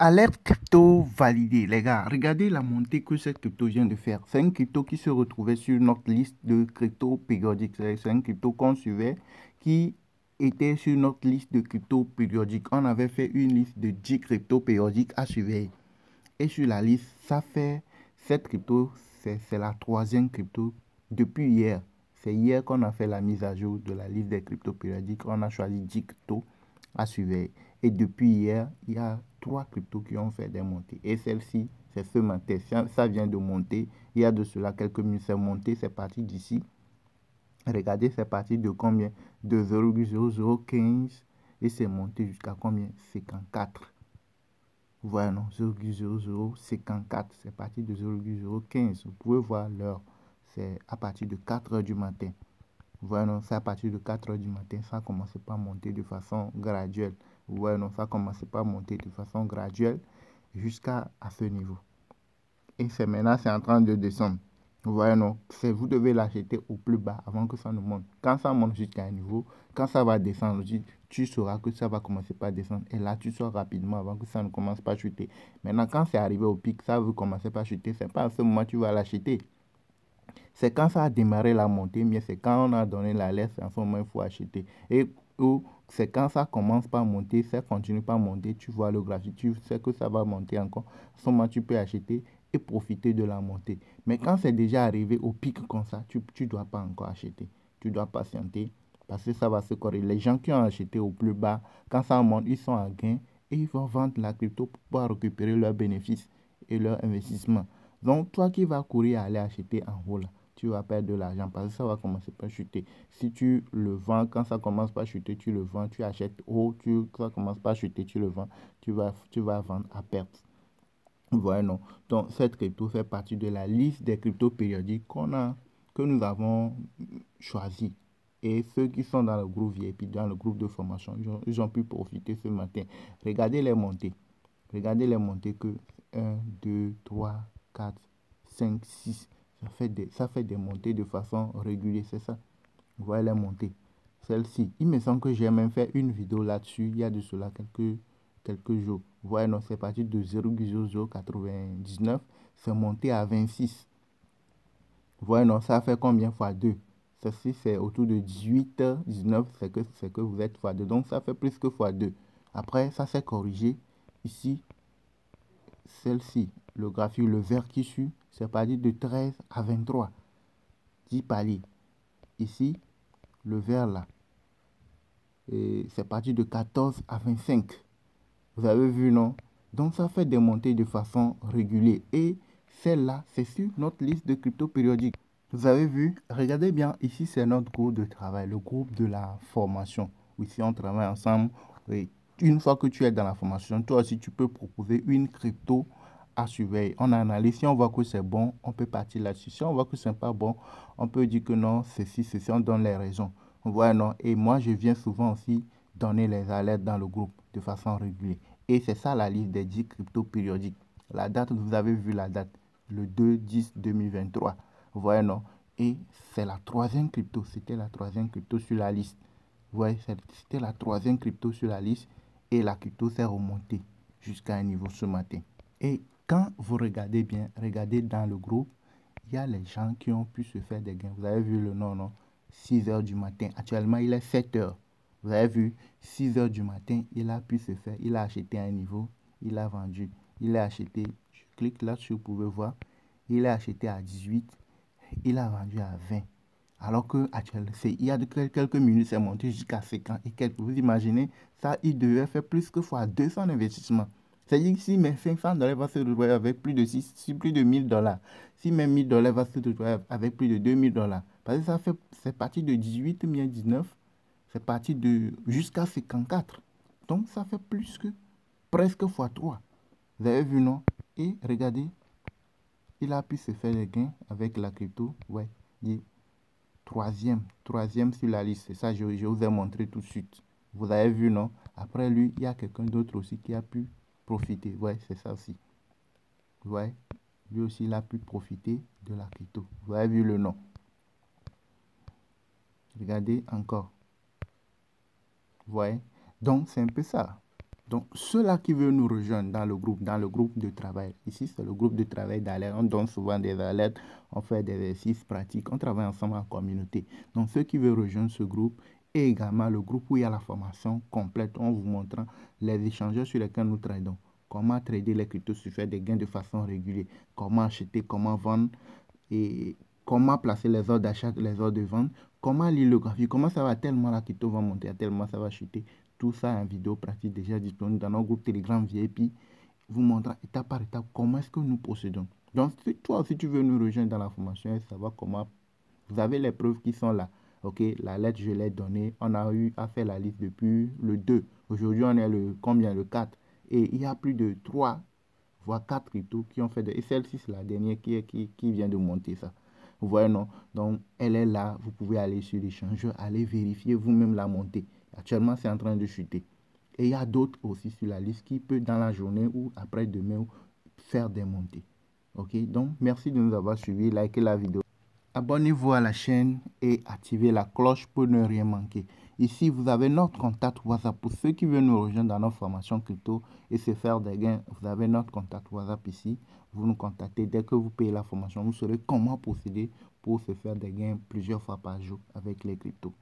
Alerte crypto validée, les gars. Regardez la montée que cette crypto vient de faire. C'est une crypto qui se retrouvait sur notre liste de crypto périodiques. C'est une crypto qu'on suivait qui était sur notre liste de crypto périodiques. On avait fait une liste de 10 cryptos périodiques à surveiller. Et sur la liste, cette crypto, c'est la troisième crypto depuis hier. C'est hier qu'on a fait la mise à jour de la liste des cryptos périodiques. On a choisi 10 cryptos à surveiller. Et depuis hier, il y a 3 cryptos qui ont fait des montées. Et celle-ci, c'est ce matin. Ça vient de monter. Il y a de cela quelques minutes, c'est monté. C'est parti d'ici. Regardez, c'est parti de combien? De 0,0015. Et c'est monté jusqu'à combien? 54. Voilà, non, 0,0054. C'est parti de 0,015. Vous pouvez voir l'heure. C'est à partir de 4 heures du matin. Voilà, non, c'est à partir de 4 heures du matin. Ça a commencé par monter de façon graduelle. Voilà, non, ça a commencé par monter de façon graduelle jusqu'à ce niveau. Et c'est maintenant, c'est en train de descendre. Vous voyez, non, vous devez l'acheter au plus bas avant que ça ne monte. Quand ça monte jusqu'à un niveau, quand ça va descendre, tu sauras que ça va commencer par descendre. Et là, tu sors rapidement avant que ça ne commence pas à chuter. Maintenant, quand c'est arrivé au pic, ça veut commencer par chuter. C'est pas à ce moment que tu vas l'acheter. C'est quand ça a démarré la montée, mais c'est quand on a donné l'alerte, en ce moment, il faut acheter. Et c'est quand ça commence par monter, ça continue par monter, tu vois le graphique, tu sais que ça va monter encore. À ce moment, tu peux acheter et profiter de la montée. Mais quand c'est déjà arrivé au pic comme ça, tu ne dois pas encore acheter. Tu dois patienter parce que ça va se corriger. Les gens qui ont acheté au plus bas, quand ça monte, ils sont à gain et ils vont vendre la crypto pour pouvoir récupérer leurs bénéfices et leur investissement. Donc, toi qui vas courir à aller acheter en haut là, tu vas perdre de l'argent parce que ça va commencer par chuter. Si tu le vends, quand ça commence par chuter, tu le vends, tu achètes haut, ça commence par chuter, tu le vends, tu vas vendre à perte. Voilà, non. Donc, cette crypto fait partie de la liste des cryptos périodiques que nous avons choisi. Et ceux qui sont dans le groupe VIP, dans le groupe de formation, ils ont pu profiter ce matin. Regardez les montées. Regardez les montées que 1, 2, 3, 4, 5, 6. Ça fait des montées de façon régulière, c'est ça. Vous voyez les montées. Celle-ci, il me semble que j'ai même fait une vidéo là-dessus, il y a de cela quelques jours. Vous voyez, non, c'est parti de 0,0099, c'est monté à 26. Vous voyez, non, ça fait combien fois 2? Ceci, c'est autour de 18, 19, c'est que vous êtes fois 2. Donc, ça fait plus que fois 2. Après, ça s'est corrigé. Ici, celle-ci, le graphique, le vert qui suit, c'est parti de 13 à 23. 10 paliers. Ici, le vert là, c'est parti de 14 à 25. Vous avez vu, non? Donc, ça fait des montées de façon régulière. Et celle-là, c'est sur notre liste de crypto périodiques. Vous avez vu? Regardez bien, ici, c'est notre groupe de travail, le groupe de la formation. Ici, on travaille ensemble. Et une fois que tu es dans la formation, toi aussi, tu peux proposer une crypto à surveiller. On analyse. Si on voit que c'est bon, on peut partir là-dessus. Si on voit que ce n'est pas bon, on peut dire que non, ceci, on donne les raisons. Vous voyez, non? Et moi, je viens souvent aussi donner les alertes dans le groupe de façon régulière. Et c'est ça la liste des 10 cryptos périodiques. La date, vous avez vu la date, le 2-10-2023. Vous voyez, non? Et c'est la troisième crypto. C'était la troisième crypto sur la liste. Vous voyez, c'était la troisième crypto sur la liste. Et la crypto s'est remontée jusqu'à un niveau ce matin. Et quand vous regardez bien, regardez dans le groupe, il y a les gens qui ont pu se faire des gains. Vous avez vu le nom, non? 6 heures du matin. Actuellement, il est 7 heures. Vous avez vu, 6 heures du matin, il a pu se faire. Il a acheté à un niveau, il a vendu. Il a acheté, je clique là-dessus, vous pouvez voir. Il a acheté à 18, il a vendu à 20. Alors que actuellement, il y a quelques minutes, c'est monté jusqu'à 50 et quelques. Vous imaginez, ça, il devait faire plus que fois 200 d'investissement. C'est-à-dire que si mes $500 va se retrouver avec plus de plus de $1000, si mes $1000 va se retrouver avec plus de $2000, parce que c'est parti de 18 bien 19, c'est parti de jusqu'à 54. Donc, ça fait plus que presque fois 3. Vous avez vu, non? Et regardez, il a pu se faire des gains avec la crypto. Ouais, troisième sur la liste. C'est ça, je vous ai montré tout de suite. Vous avez vu, non? Après lui, il y a quelqu'un d'autre aussi qui a pu profiter. Ouais, c'est ça aussi. Ouais, lui aussi, il a pu profiter de la crypto. Vous avez vu le nom. Regardez encore. Vous voyez? Donc, c'est un peu ça. Donc, ceux-là qui veulent nous rejoindre dans le groupe de travail, ici c'est le groupe de travail d'alerte, on donne souvent des alertes, on fait des exercices pratiques, on travaille ensemble en communauté. Donc, ceux qui veulent rejoindre ce groupe et également le groupe où il y a la formation complète, en vous montrant les échangeurs sur lesquels nous tradons, comment trader les cryptos sur faire des gains de façon régulière, comment acheter, comment vendre et comment placer les ordres d'achat, les ordres de vente, comment lire le graphique, comment ça va tellement la crypto va monter, à tellement ça va chuter. Tout ça en vidéo pratique déjà disponible dans notre groupe Telegram VIP, vous montrant étape par étape comment est-ce que nous procédons. Donc, si toi aussi tu veux nous rejoindre dans la formation et savoir comment, vous avez les preuves qui sont là. Ok, la lettre, je l'ai donnée. On a eu à faire la liste depuis le 2. Aujourd'hui, on est le combien? Le 4. Et il y a plus de 3 voire 4 cryptos qui ont fait de... Et celle-ci, c'est la dernière qui vient de monter ça. Vous voyez, non? Donc, elle est là. Vous pouvez aller sur l'échangeur, aller vérifier vous-même la montée. Actuellement, c'est en train de chuter. Et il y a d'autres aussi sur la liste qui peuvent, dans la journée ou après-demain, faire des montées. Ok? Donc, merci de nous avoir suivis. Likez la vidéo. Abonnez-vous à la chaîne et activez la cloche pour ne rien manquer. Ici, vous avez notre contact WhatsApp pour ceux qui veulent nous rejoindre dans notre formation crypto et se faire des gains. Vous avez notre contact WhatsApp ici. Vous nous contactez dès que vous payez la formation. Vous saurez comment procéder pour se faire des gains plusieurs fois par jour avec les cryptos.